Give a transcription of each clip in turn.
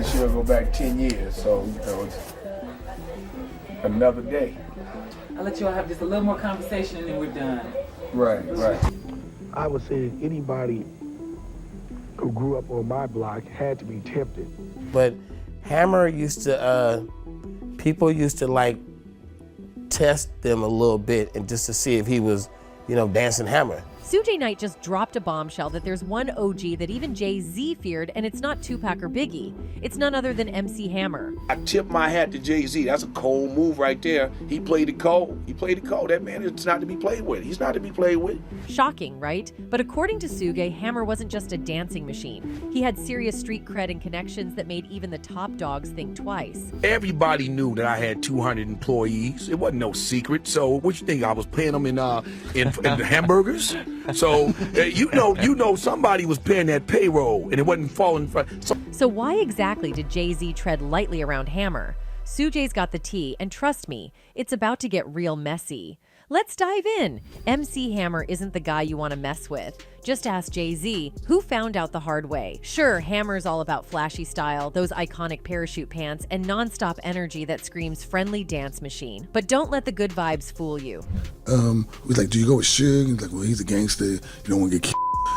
Suge go back 10 years, so it's another day. I'll let you all have just a little more conversation and then we're done. Right. I would say anybody who grew up on my block had to be tempted. But Hammer used to, people used to like test them a little bit and just to see if he was, dancing Hammer. Suge Knight just dropped a bombshell that there's one OG that even Jay-Z feared, and it's not Tupac or Biggie. It's none other than MC Hammer. I tip my hat to Jay-Z. That's a cold move right there. He played it cold. That man is not to be played with. He's not to be played with. Shocking, right? But according to Suge, Hammer wasn't just a dancing machine. He had serious street cred and connections that made even the top dogs think twice. Everybody knew that I had 200 employees. It wasn't no secret. So what you think? I was paying them in hamburgers? So somebody was paying that payroll and it wasn't falling. So why exactly did Jay-Z tread lightly around Hammer? Suge's got the tea, and trust me, it's about to get real messy. Let's dive in. MC Hammer isn't the guy you want to mess with. Just ask Jay-Z, who found out the hard way. Sure, Hammer's all about flashy style, those iconic parachute pants, and non-stop energy that screams friendly dance machine. But don't let the good vibes fool you. Was like, do you go with Suge? He's like, well, he's a gangster. You don't want to get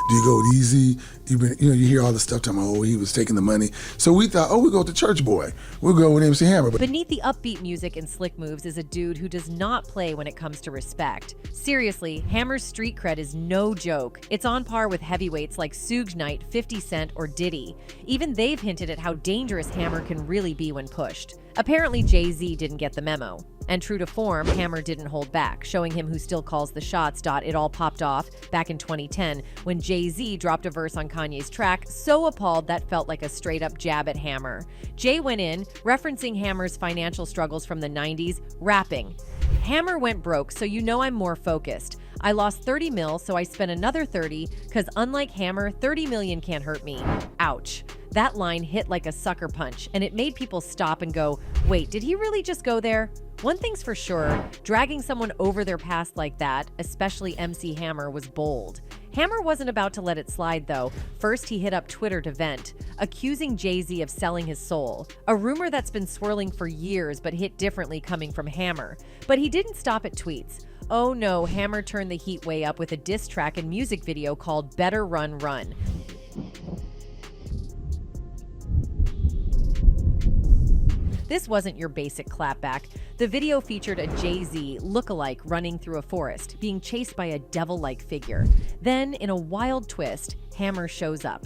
Do you go with Easy? You hear all the stuff talking about, he was taking the money. So we thought, we'll go with the Church Boy. We'll go with MC Hammer. Beneath the upbeat music and slick moves is a dude who does not play when it comes to respect. Seriously, Hammer's street cred is no joke. It's on par with heavyweights like Suge Knight, 50 Cent, or Diddy. Even they've hinted at how dangerous Hammer can really be when pushed. Apparently, Jay-Z didn't get the memo. And true to form, Hammer didn't hold back, showing him who still calls the shots. It all popped off back in 2010 when Jay-Z dropped a verse on Kanye's track, so appalled that felt like a straight-up jab at Hammer. Jay went in, referencing Hammer's financial struggles from the 90s, rapping, "Hammer went broke, so I'm more focused. I lost 30 mil, so I spent another 30, because unlike Hammer, 30 million can't hurt me." Ouch. That line hit like a sucker punch, and it made people stop and go, wait, did he really just go there? One thing's for sure, dragging someone over their past like that, especially MC Hammer, was bold. Hammer wasn't about to let it slide, though. First, he hit up Twitter to vent, accusing Jay-Z of selling his soul, a rumor that's been swirling for years but hit differently coming from Hammer. But he didn't stop at tweets. Oh no, Hammer turned the heat way up with a diss track and music video called Better Run Run. This wasn't your basic clapback. The video featured a Jay-Z look-alike running through a forest, being chased by a devil-like figure. Then, in a wild twist, Hammer shows up,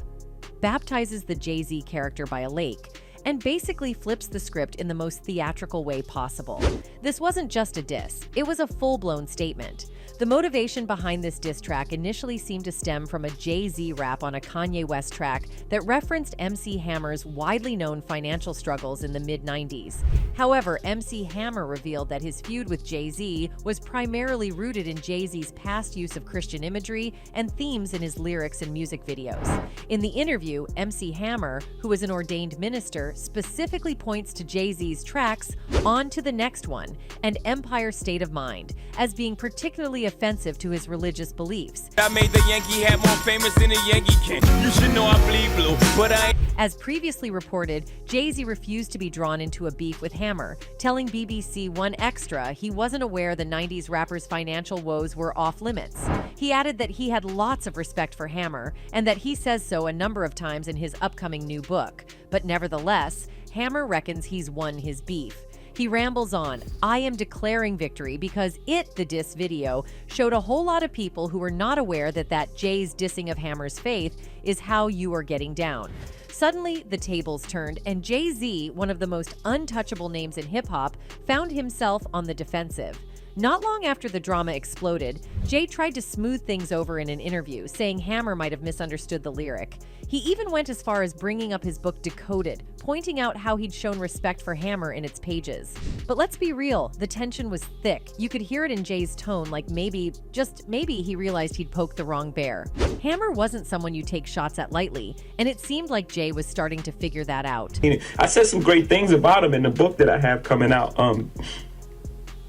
baptizes the Jay-Z character by a lake, and basically flips the script in the most theatrical way possible. This wasn't just a diss, it was a full-blown statement. The motivation behind this diss track initially seemed to stem from a Jay-Z rap on a Kanye West track that referenced MC Hammer's widely known financial struggles in the mid-90s. However, MC Hammer revealed that his feud with Jay-Z was primarily rooted in Jay-Z's past use of Christian imagery and themes in his lyrics and music videos. In the interview, MC Hammer, who is an ordained minister, specifically points to Jay-Z's tracks On to the Next One and Empire State of Mind as being particularly offensive to his religious beliefs. I made the Yankee hat more famous than a Yankee can. You should know I bleed blue, but I... As previously reported, Jay-Z refused to be drawn into a beef with Hammer, telling BBC One Extra he wasn't aware the 90s rapper's financial woes were off limits. He added that he had lots of respect for Hammer, and that he says so a number of times in his upcoming new book. But nevertheless, Hammer reckons he's won his beef. He rambles on, I am declaring victory because the diss video, showed a whole lot of people who were not aware that Jay's dissing of Hammer's faith is how you are getting down. Suddenly, the tables turned, and Jay-Z, one of the most untouchable names in hip-hop, found himself on the defensive. Not long after the drama exploded, Jay tried to smooth things over in an interview, saying Hammer might have misunderstood the lyric. He even went as far as bringing up his book Decoded, pointing out how he'd shown respect for Hammer in its pages. But let's be real, the tension was thick. You could hear it in Jay's tone, like maybe, just maybe, he realized he'd poked the wrong bear. Hammer wasn't someone you take shots at lightly, and it seemed like Jay was starting to figure that out. I said some great things about him in the book that I have coming out.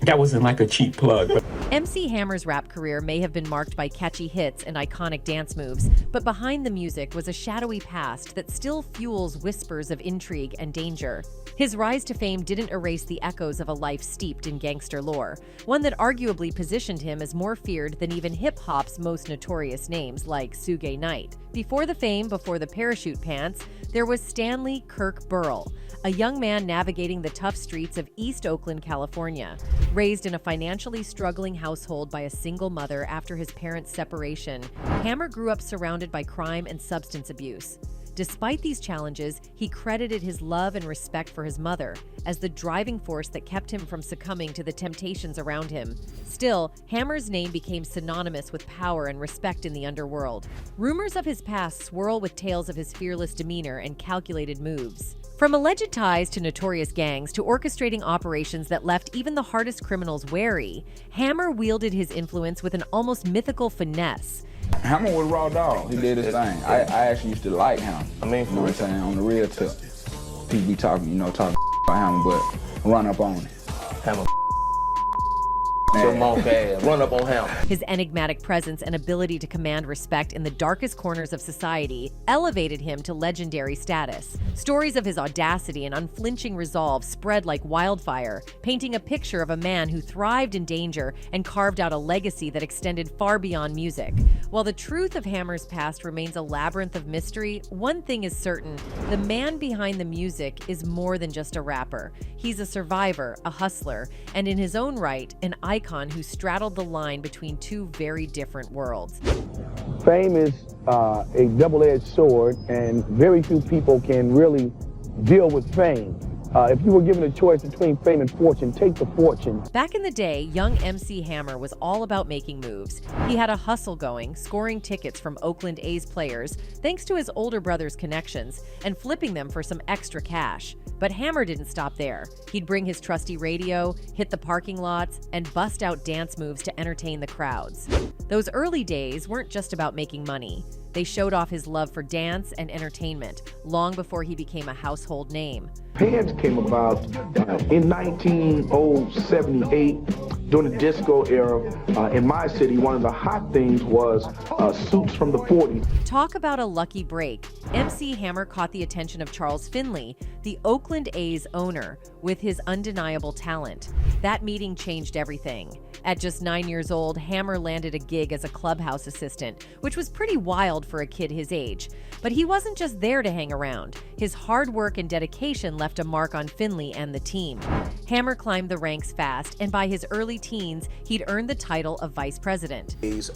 That wasn't like a cheap plug. But MC Hammer's rap career may have been marked by catchy hits and iconic dance moves, but behind the music was a shadowy past that still fuels whispers of intrigue and danger. His rise to fame didn't erase the echoes of a life steeped in gangster lore, one that arguably positioned him as more feared than even hip-hop's most notorious names like Suge Knight. Before the fame, before the parachute pants, there was Stanley Kirk Burrell, a young man navigating the tough streets of East Oakland, California. Raised in a financially struggling household by a single mother after his parents' separation, Hammer grew up surrounded by crime and substance abuse. Despite these challenges, he credited his love and respect for his mother as the driving force that kept him from succumbing to the temptations around him. Still, Hammer's name became synonymous with power and respect in the underworld. Rumors of his past swirl with tales of his fearless demeanor and calculated moves. From alleged ties to notorious gangs to orchestrating operations that left even the hardest criminals wary, Hammer wielded his influence with an almost mythical finesse. Hammer was raw dog. He did his thing. I actually used to like him. I mean, you know what I'm saying? On the real tip. People be talking, talking about Hammer, but run up on it. Hammer. Run up on him. His enigmatic presence and ability to command respect in the darkest corners of society elevated him to legendary status. Stories of his audacity and unflinching resolve spread like wildfire, painting a picture of a man who thrived in danger and carved out a legacy that extended far beyond music. While the truth of Hammer's past remains a labyrinth of mystery, one thing is certain: the man behind the music is more than just a rapper. He's a survivor, a hustler, and in his own right, an icon who straddled the line between two very different worlds. Fame is a double-edged sword, and very few people can really deal with fame. If you were given a choice between fame and fortune, take the fortune. Back in the day, young MC Hammer was all about making moves. He had a hustle going, scoring tickets from Oakland A's players thanks to his older brother's connections, and flipping them for some extra cash. But Hammer didn't stop there. He'd bring his trusty radio, hit the parking lots, and bust out dance moves to entertain the crowds. Those early days weren't just about making money. They showed off his love for dance and entertainment long before he became a household name. Pants came about in 1978 during the disco era. In my city, one of the hot things was suits from the 40s. Talk about a lucky break. MC Hammer caught the attention of Charles Finley, the Oakland A's owner, with his undeniable talent. That meeting changed everything. At just 9 years old, Hammer landed a gig as a clubhouse assistant, which was pretty wild for a kid his age. But he wasn't just there to hang around. His hard work and dedication left a mark on Finley and the team. Hammer climbed the ranks fast, and by his early teens, he'd earned the title of vice president. As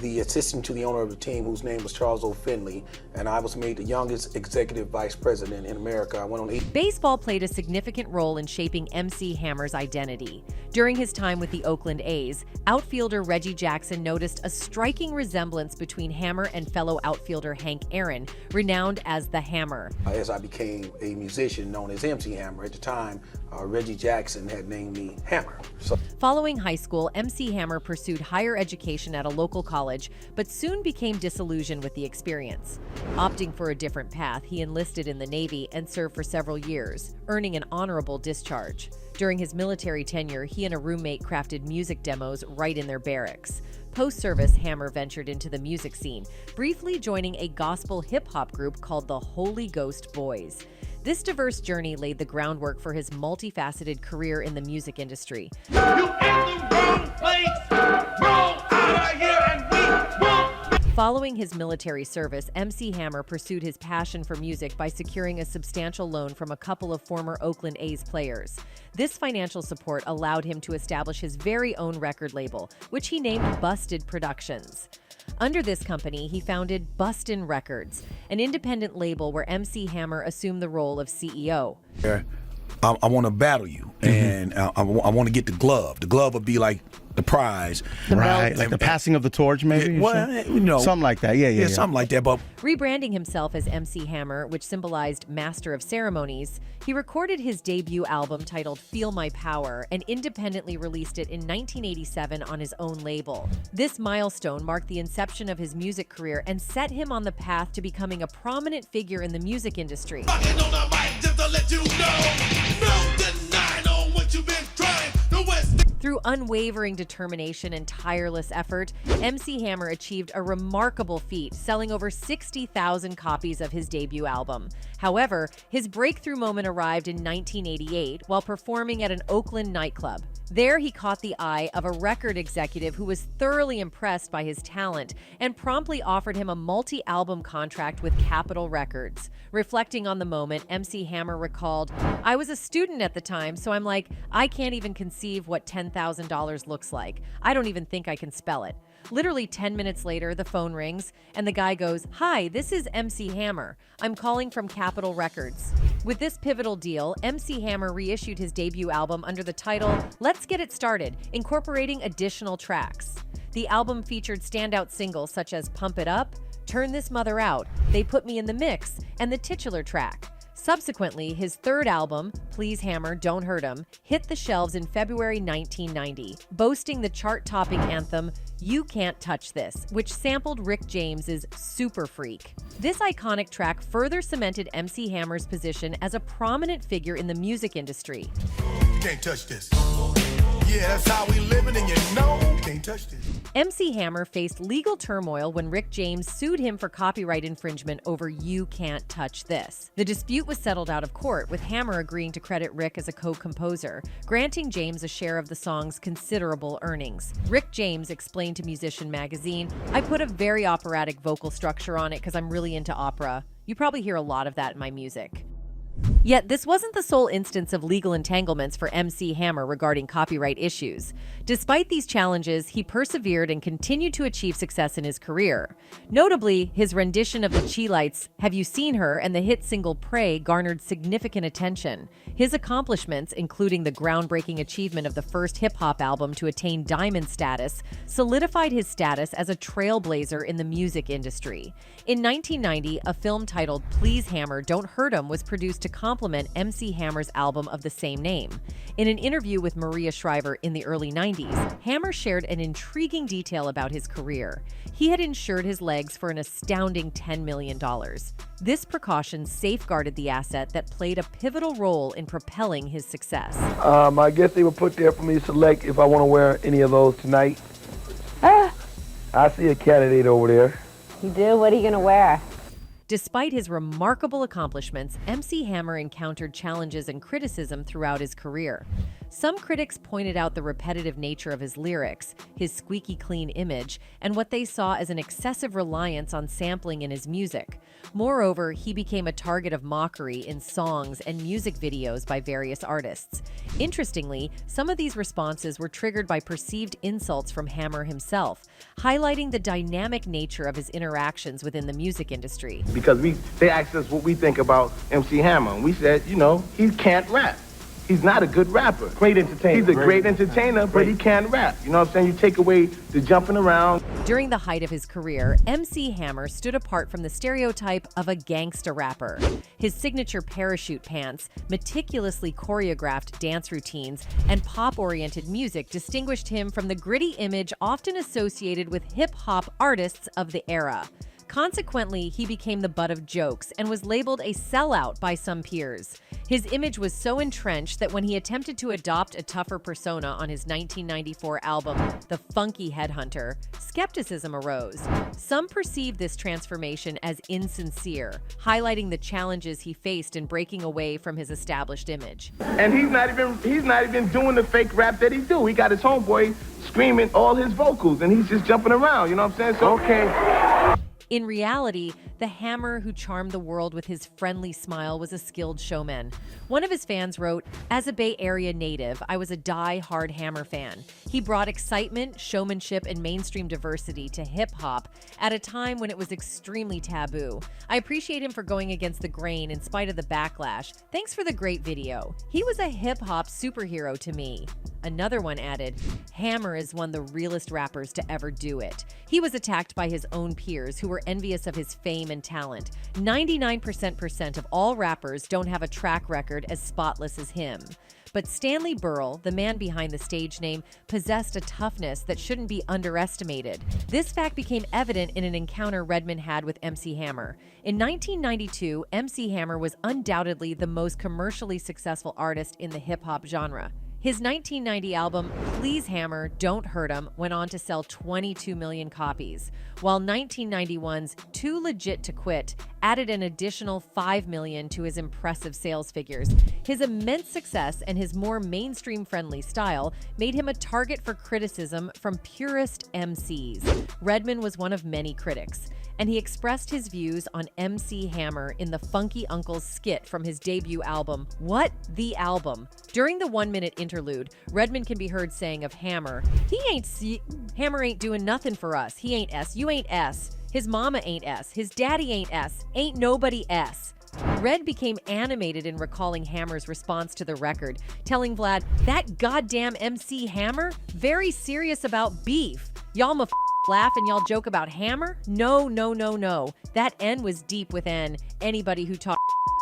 the assistant to the owner of the team, whose name was Charles O. Finley, and I was made the youngest executive vice president in America. I went on 8. Baseball played a significant role in shaping MC Hammer's identity. During his time with the Oakland A's, outfielder Reggie Jackson noticed a striking resemblance between Hammer and fellow outfielder Hank Aaron, renowned as the Hammer. As I became a musician known as MC Hammer, at the time, Reggie Jackson had named me Hammer. Following high school, MC Hammer pursued higher education at a local college, but soon became disillusioned with the experience. Opting for a different path, he enlisted in the Navy and served for several years, earning an honorable discharge. During his military tenure, he and a roommate crafted music demos right in their barracks. Post-service, Hammer ventured into the music scene, briefly joining a gospel hip-hop group called the Holy Ghost Boys. This diverse journey laid the groundwork for his multifaceted career in the music industry. You in the wrong place, wrong out of here, and we won't. Following his military service, MC Hammer pursued his passion for music by securing a substantial loan from a couple of former Oakland A's players. This financial support allowed him to establish his very own record label, which he named Busted Productions. Under this company, he founded Bustin' Records, an independent label where MC Hammer assumed the role of CEO. I want to battle you, and I want to get the glove. The glove would be like the prize. Right, like the passing of the torch, maybe? Well, something like that, yeah. Something like that, but... Rebranding himself as MC Hammer, which symbolized Master of Ceremonies, he recorded his debut album titled Feel My Power and independently released it in 1987 on his own label. This milestone marked the inception of his music career and set him on the path to becoming a prominent figure in the music industry. On the mic just to let you know, no denying on what what you've been trying. The West. Through unwavering determination and tireless effort, MC Hammer achieved a remarkable feat, selling over 60,000 copies of his debut album. However, his breakthrough moment arrived in 1988 while performing at an Oakland nightclub. There, he caught the eye of a record executive who was thoroughly impressed by his talent and promptly offered him a multi-album contract with Capitol Records. Reflecting on the moment, MC Hammer recalled, "I was a student at the time, so I'm like, I can't even conceive what $10,000 looks like. I don't even think I can spell it." Literally 10 minutes later, the phone rings, and the guy goes, "Hi, this is MC Hammer. I'm calling from Capitol Records." With this pivotal deal, MC Hammer reissued his debut album under the title Let's Get It Started, incorporating additional tracks. The album featured standout singles such as Pump It Up, Turn This Mother Out, They Put Me in the Mix, and the titular track. Subsequently, his third album, Please Hammer, Don't Hurt 'Em, hit the shelves in February 1990, boasting the chart-topping anthem, You Can't Touch This, which sampled Rick James's Super Freak. This iconic track further cemented MC Hammer's position as a prominent figure in the music industry. You can't touch this. Yeah, that's how we living, and you know, can't touch this. MC Hammer faced legal turmoil when Rick James sued him for copyright infringement over You Can't Touch This. The dispute was settled out of court, with Hammer agreeing to credit Rick as a co-composer, granting James a share of the song's considerable earnings. Rick James explained to Musician magazine, "I put a very operatic vocal structure on it because I'm really into opera. You probably hear a lot of that in my music." Yet this wasn't the sole instance of legal entanglements for MC Hammer regarding copyright issues. Despite these challenges, he persevered and continued to achieve success in his career. Notably, his rendition of the Chi-Lites' Have You Seen Her and the hit single Pray garnered significant attention. His accomplishments, including the groundbreaking achievement of the first hip-hop album to attain diamond status, solidified his status as a trailblazer in the music industry. In 1990, a film titled Please Hammer, Don't Hurt 'Em was produced to complement MC Hammer's album of the same name. In an interview with Maria Shriver in the early 90s, Hammer shared an intriguing detail about his career. He had insured his legs for an astounding $10 million. This precaution safeguarded the asset that played a pivotal role in propelling his success. I guess they were put there for me to select if I want to wear any of those tonight. I see a candidate over there. You do? What are you going to wear? Despite his remarkable accomplishments, MC Hammer encountered challenges and criticism throughout his career. Some critics pointed out the repetitive nature of his lyrics, his squeaky clean image, and what they saw as an excessive reliance on sampling in his music. Moreover, he became a target of mockery in songs and music videos by various artists. Interestingly, some of these responses were triggered by perceived insults from Hammer himself, highlighting the dynamic nature of his interactions within the music industry. Because they asked us what we think about MC Hammer, and we said, he can't rap. He's not a good rapper. Great entertainer. He's a great entertainer, but he can't rap. You know what I'm saying? You take away the jumping around. During the height of his career, MC Hammer stood apart from the stereotype of a gangsta rapper. His signature parachute pants, meticulously choreographed dance routines, and pop-oriented music distinguished him from the gritty image often associated with hip-hop artists of the era. Consequently, he became the butt of jokes and was labeled a sellout by some peers. His image was so entrenched that when he attempted to adopt a tougher persona on his 1994 album, The Funky Headhunter, skepticism arose. Some perceived this transformation as insincere, highlighting the challenges he faced in breaking away from his established image. And he's not even doing the fake rap that he do. He got his homeboy screaming all his vocals, and he's just jumping around, you know what I'm saying? So, okay. In reality, the Hammer who charmed the world with his friendly smile was a skilled showman. One of his fans wrote, "As a Bay Area native, I was a die-hard Hammer fan. He brought excitement, showmanship, and mainstream diversity to hip-hop at a time when it was extremely taboo. I appreciate him for going against the grain in spite of the backlash. Thanks for the great video. He was a hip-hop superhero to me." Another one added, "Hammer is one of the realest rappers to ever do it. He was attacked by his own peers who were envious of his fame and talent. 99% of all rappers don't have a track record as spotless as him." But Stanley Burrell, the man behind the stage name, possessed a toughness that shouldn't be underestimated. This fact became evident in an encounter Redman had with MC Hammer. In 1992, MC Hammer was undoubtedly the most commercially successful artist in the hip-hop genre. His 1990 album, Please Hammer, Don't Hurt 'Em, went on to sell 22 million copies, while 1991's Too Legit to Quit added an additional 5 million to his impressive sales figures. His immense success and his more mainstream-friendly style made him a target for criticism from purist MCs. Redman was one of many critics, and he expressed his views on MC Hammer in the Funky Uncles skit from his debut album, What the Album? During the 1-minute interlude, Redman can be heard saying of Hammer, Hammer ain't doing nothing for us. He ain't S. You ain't S. His mama ain't S. His daddy ain't S. Ain't nobody S. Red became animated in recalling Hammer's response to the record, telling Vlad, that goddamn MC Hammer? Very serious about beef. Y'all laugh and y'all joke about Hammer? No, no, no, no. That N was deep with N. Anybody who talked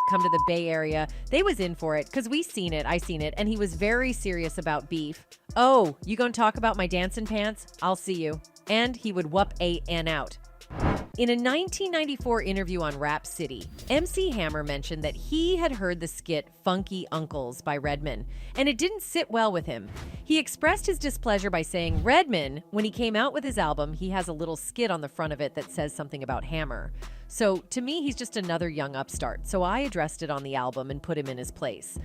come to the Bay Area, they was in for it, because I seen it, and he was very serious about beef. Oh, you gonna talk about my dancing pants? I'll see you. And he would whoop a N out. In a 1994 interview on Rap City, MC Hammer mentioned that he had heard the skit Funky Uncles by Redman, and it didn't sit well with him. He expressed his displeasure by saying, Redman, when he came out with his album, he has a little skit on the front of it that says something about Hammer. So to me, he's just another young upstart, so I addressed it on the album and put him in his place.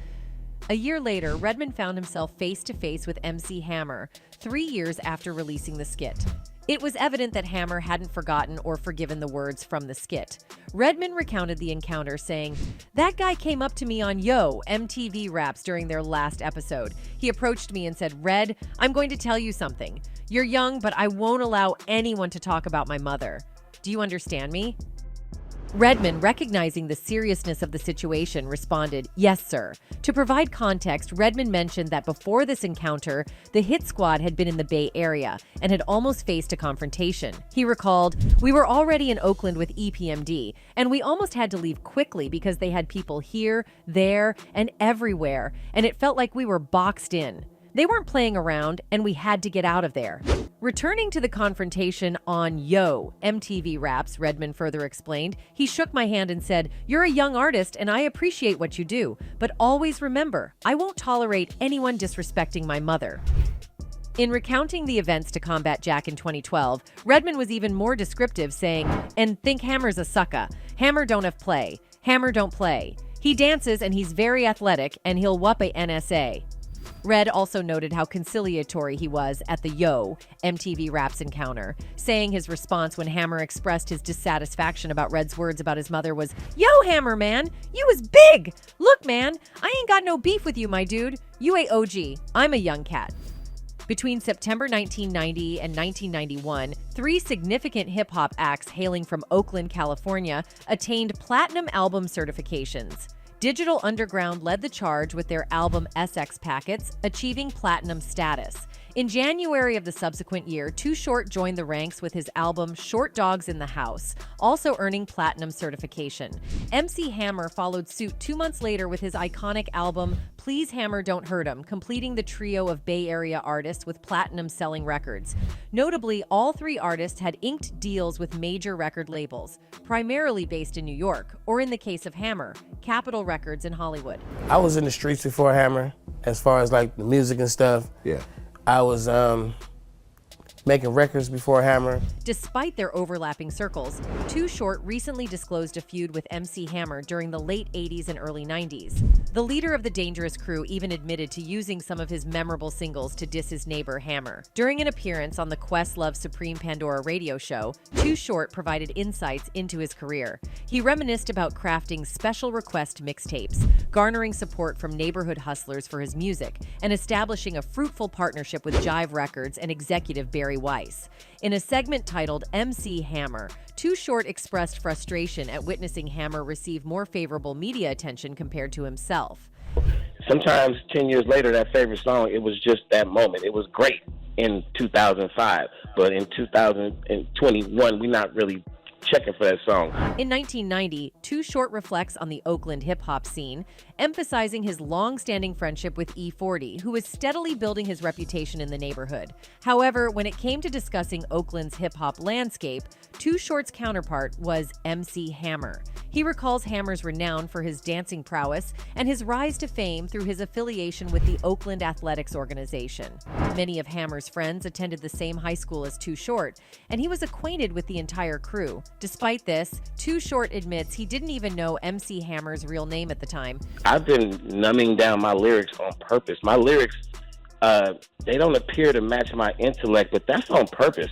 A year later, Redman found himself face-to-face with MC Hammer, 3 years after releasing the skit. It was evident that Hammer hadn't forgotten or forgiven the words from the skit. Redman recounted the encounter, saying, that guy came up to me on Yo, MTV Raps during their last episode. He approached me and said, Red, I'm going to tell you something. You're young, but I won't allow anyone to talk about my mother. Do you understand me? Redman, recognizing the seriousness of the situation, responded, yes, sir. To provide context, Redman mentioned that before this encounter, the Hit Squad had been in the Bay Area and had almost faced a confrontation. He recalled, we were already in Oakland with EPMD, and we almost had to leave quickly because they had people here, there, and everywhere, and it felt like we were boxed in. They weren't playing around, and we had to get out of there. Returning to the confrontation on Yo, MTV Raps, Redman further explained, he shook my hand and said, you're a young artist and I appreciate what you do, but always remember, I won't tolerate anyone disrespecting my mother. In recounting the events to combat Jack in 2012, Redman was even more descriptive, saying, and think Hammer's a sucka. Hammer don't have play. Hammer don't play. He dances and he's very athletic and he'll whoop a NSA. Red also noted how conciliatory he was at the Yo MTV Raps encounter, saying his response when Hammer expressed his dissatisfaction about Red's words about his mother was, Yo, Hammer, man, you was big! Look, man, I ain't got no beef with you, my dude. You a OG. I'm a young cat. Between September 1990 and 1991, 3 significant hip-hop acts hailing from Oakland, California, attained platinum album certifications. Digital Underground led the charge with their album SX Packets, achieving platinum status. In January of the subsequent year, Too Short joined the ranks with his album Short Dogs in the House, also earning platinum certification. MC Hammer followed suit 2 months later with his iconic album Please Hammer Don't Hurt 'Em, completing the trio of Bay Area artists with platinum-selling records. Notably, all 3 artists had inked deals with major record labels, primarily based in New York, or in the case of Hammer, Capitol Records in Hollywood. I was in the streets before Hammer, as far as like the music and stuff. Yeah. I was making records before Hammer. Despite their overlapping circles, Too Short recently disclosed a feud with MC Hammer during the late 80s and early 90s. The leader of the Dangerous Crew even admitted to using some of his memorable singles to diss his neighbor Hammer. During an appearance on the Questlove Supreme Pandora radio show, Too Short provided insights into his career. He reminisced about crafting special request mixtapes, garnering support from neighborhood hustlers for his music, and establishing a fruitful partnership with Jive Records and executive Barry Weiss. In a segment titled MC Hammer, Too Short expressed frustration at witnessing Hammer receive more favorable media attention compared to himself. Sometimes 10 years later, that favorite song, it was just that moment. It was great in 2005, but in 2021, we're not really checking for that song. In 1990, Too Short reflects on the Oakland hip-hop scene, emphasizing his long-standing friendship with E40, who was steadily building his reputation in the neighborhood. However, when it came to discussing Oakland's hip-hop landscape, Too Short's counterpart was MC Hammer. He recalls Hammer's renown for his dancing prowess and his rise to fame through his affiliation with the Oakland Athletics organization. Many of Hammer's friends attended the same high school as Too Short, and he was acquainted with the entire crew. Despite this, Too Short admits he didn't even know MC Hammer's real name at the time. I've been numbing down my lyrics on purpose. My lyrics, they don't appear to match my intellect, but that's on purpose,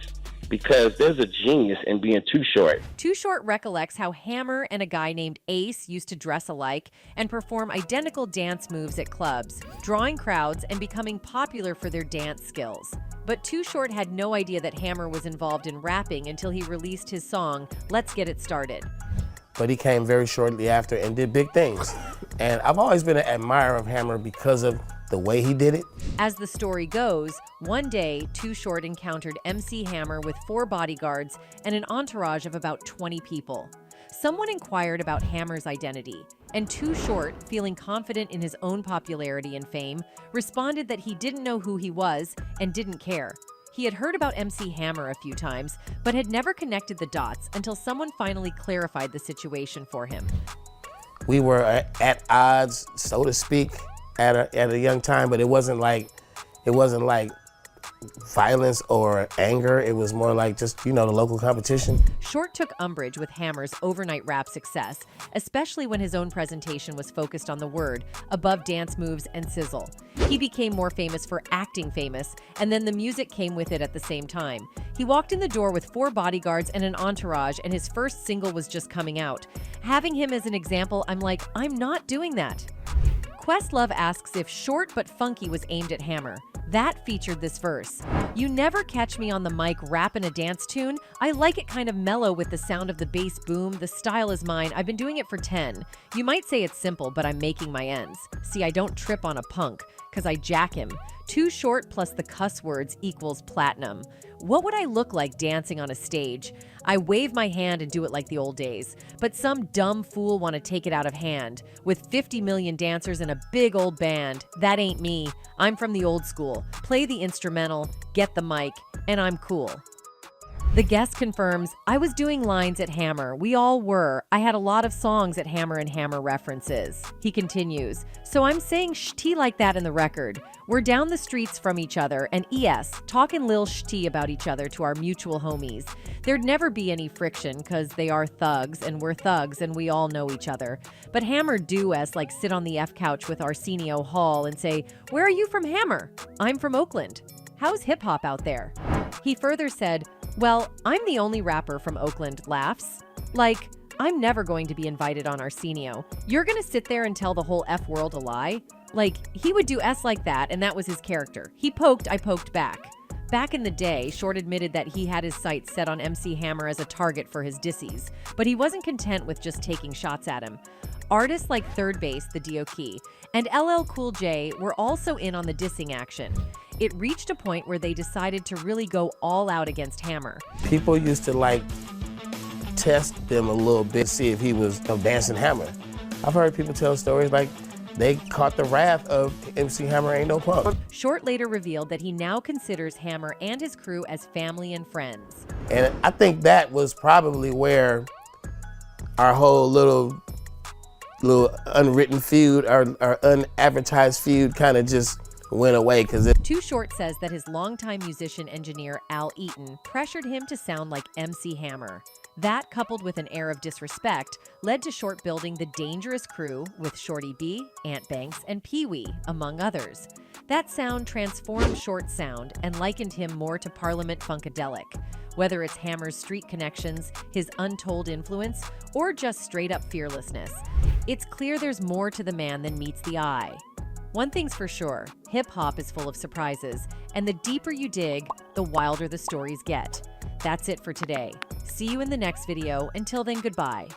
because there's a genius in being Too Short. Too Short recollects how Hammer and a guy named Ace used to dress alike and perform identical dance moves at clubs, drawing crowds and becoming popular for their dance skills. But Too Short had no idea that Hammer was involved in rapping until he released his song, Let's Get It Started. But he came very shortly after and did big things. And I've always been an admirer of Hammer because of the way he did it. As the story goes, one day, Too Short encountered MC Hammer with 4 bodyguards and an entourage of about 20 people. Someone inquired about Hammer's identity, and Too Short, feeling confident in his own popularity and fame, responded that he didn't know who he was and didn't care. He had heard about MC Hammer a few times, but had never connected the dots until someone finally clarified the situation for him. We were at odds, so to speak, at a young time, but it wasn't like violence or anger. It was more like just, the local competition. Short took umbrage with Hammer's overnight rap success, especially when his own presentation was focused on the word, above dance moves and sizzle. He became more famous for acting famous, and then the music came with it at the same time. He walked in the door with 4 bodyguards and an entourage, and his first single was just coming out. Having him as an example, I'm like, I'm not doing that. Questlove asks if Short but Funky was aimed at Hammer. That featured this verse. You never catch me on the mic rapping a dance tune. I like it kind of mellow with the sound of the bass boom. The style is mine. I've been doing it for 10. You might say it's simple, but I'm making my ends. See, I don't trip on a punk, because I jack him. Too Short plus the cuss words equals platinum. What would I look like dancing on a stage? I wave my hand and do it like the old days. But some dumb fool want to take it out of hand. With 50 million dancers and a big old band. That ain't me. I'm from the old school. Play the instrumental, get the mic, and I'm cool. The guest confirms, I was doing lines at Hammer. We all were. I had a lot of songs at Hammer and Hammer references. He continues, so I'm saying sh't like that in the record. We're down the streets from each other and talking lil sh't about each other to our mutual homies. There'd never be any friction because they are thugs and we're thugs and we all know each other. But Hammer do like sit on the F couch with Arsenio Hall and say, where are you from, Hammer? I'm from Oakland. How's hip hop out there? He further said, well, I'm the only rapper from Oakland, laughs. Like, I'm never going to be invited on Arsenio. You're gonna sit there and tell the whole F world a lie? Like, he would do S like that, and that was his character. He poked, I poked back. Back in the day, Short admitted that he had his sights set on MC Hammer as a target for his dissies, but he wasn't content with just taking shots at him. Artists like Third Base, the D.O.K., and LL Cool J were also in on the dissing action. It reached a point where they decided to really go all out against Hammer. People used to test them a little bit, see if he was dancing Hammer. I've heard people tell stories like they caught the wrath of MC Hammer ain't no punk. Short later revealed that he now considers Hammer and his crew as family and friends. And I think that was probably where our whole little unwritten feud, our unadvertised feud kind of just went away. Too Short says that his longtime musician engineer Al Eaton pressured him to sound like MC Hammer. That, coupled with an air of disrespect, led to Short building the Dangerous Crew with Shorty B, Ant Banks, and Pee Wee, among others. That sound transformed Short's sound and likened him more to Parliament Funkadelic. Whether it's Hammer's street connections, his untold influence, or just straight-up fearlessness, it's clear there's more to the man than meets the eye. One thing's for sure, hip-hop is full of surprises, and the deeper you dig, the wilder the stories get. That's it for today. See you in the next video. Until then, goodbye.